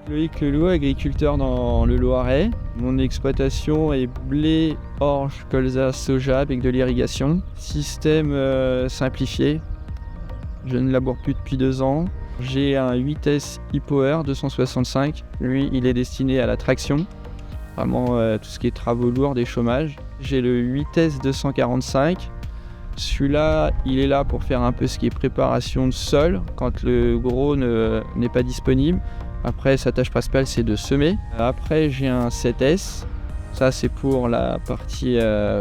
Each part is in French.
Loïc Leloup, agriculteur dans le Loiret. Mon exploitation est blé, orge, colza, soja avec de l'irrigation. Système simplifié. Je ne laboure plus depuis 2 ans. J'ai un 8S e-Power 265. Lui, il est destiné à la traction. Vraiment tout ce qui est travaux lourds, des chômages. J'ai le 8S 245. Celui-là, il est là pour faire un peu ce qui est préparation de sol quand le gros n'est pas disponible. Après, sa tâche principale, c'est de semer. Après, j'ai un 7S. Ça, c'est pour la partie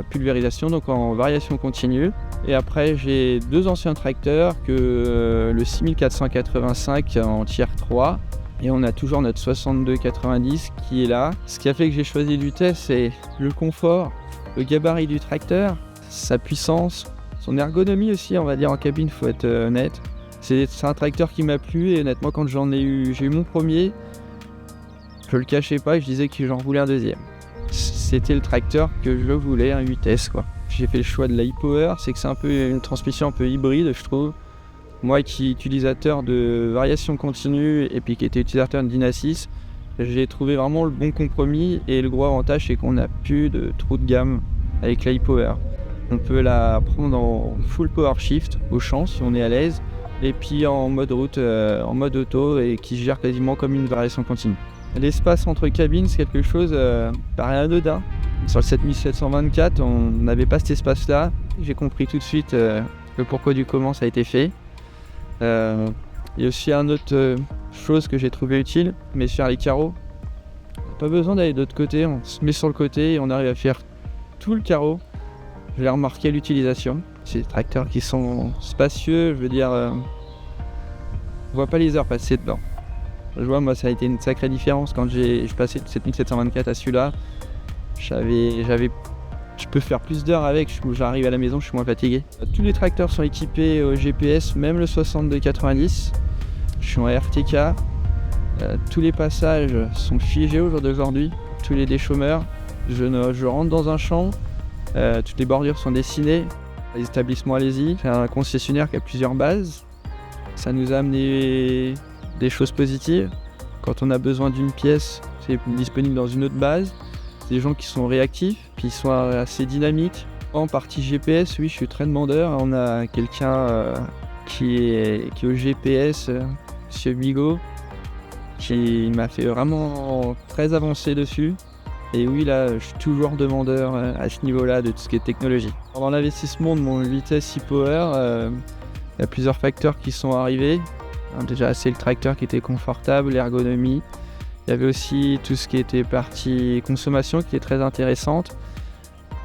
pulvérisation, donc en variation continue. Et après, j'ai 2 anciens tracteurs, le 6485 en tier 3. Et on a toujours notre 6290 qui est là. Ce qui a fait que j'ai choisi le 8S, c'est le confort, le gabarit du tracteur, sa puissance, son ergonomie aussi, on va dire en cabine, faut être honnête. C'est un tracteur qui m'a plu et honnêtement quand j'ai eu mon premier, je le cachais pas et je disais que j'en voulais un deuxième. C'était le tracteur que je voulais, un 8S quoi. J'ai fait le choix de la e-Power, c'est que c'est un peu une transmission un peu hybride je trouve. Moi qui suis utilisateur de variation continue et puis qui était utilisateur de Dyna 6, j'ai trouvé vraiment le bon compromis et le gros avantage c'est qu'on n'a plus de trou de gamme avec la e-Power. On peut la prendre en full power shift au champ si on est à l'aise. Et puis en mode route, en mode auto et qui se gère quasiment comme une variation continue. L'espace entre cabines, c'est quelque chose pareil anodin. Sur le 7724, on n'avait pas cet espace-là. J'ai compris tout de suite le pourquoi du comment ça a été fait. Il y a aussi une autre chose que j'ai trouvé utile, mais sur les carreaux. Pas besoin d'aller de l'autre côté, on se met sur le côté et on arrive à faire tout le carreau. Je l'ai remarqué à l'utilisation. C'est des tracteurs qui sont spacieux, je veux dire, on voit pas les heures passer dedans. Je vois, moi, ça a été une sacrée différence quand je passais de 7724 à celui-là. Je peux faire plus d'heures avec, j'arrive à la maison, je suis moins fatigué. Tous les tracteurs sont équipés au GPS, même le 6290. Je suis en RTK. Tous les passages sont figés au jour d'aujourd'hui, tous les déchômeurs. Je rentre dans un champ, toutes les bordures sont dessinées. Les établissements Allez-y, c'est un concessionnaire qui a plusieurs bases. Ça nous a amené des choses positives. Quand on a besoin d'une pièce, c'est disponible dans une autre base. C'est des gens qui sont réactifs, puis ils sont assez dynamiques. En partie GPS, oui, je suis très demandeur. On a quelqu'un qui est au GPS, Monsieur Bigot, qui m'a fait vraiment très avancer dessus. Et oui, là, je suis toujours demandeur à ce niveau-là de tout ce qui est technologie. Dans l'investissement de mon 8S e-Power, il y a plusieurs facteurs qui sont arrivés. Déjà, c'est le tracteur qui était confortable, l'ergonomie. Il y avait aussi tout ce qui était partie consommation qui est très intéressante.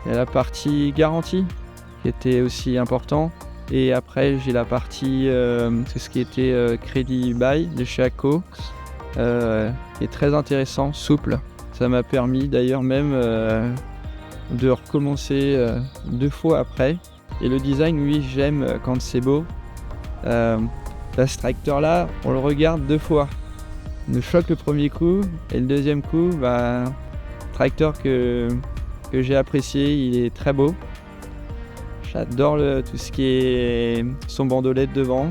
Il y a la partie garantie qui était aussi important. Et après, j'ai la partie tout ce qui était crédit bail de chez ACO, qui est très intéressant, souple. Ça m'a permis d'ailleurs même de recommencer 2 fois après. Et le design, oui, j'aime quand c'est beau. Ce tracteur-là, on le regarde 2 fois. On nous choque le premier coup et le deuxième coup, tracteur que j'ai apprécié, il est très beau. J'adore tout ce qui est son bandeau LED devant.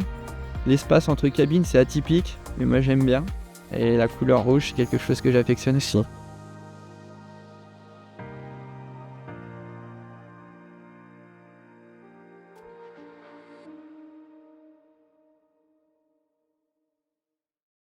L'espace entre cabines, c'est atypique, mais moi j'aime bien. Et la couleur rouge, c'est quelque chose que j'affectionne aussi.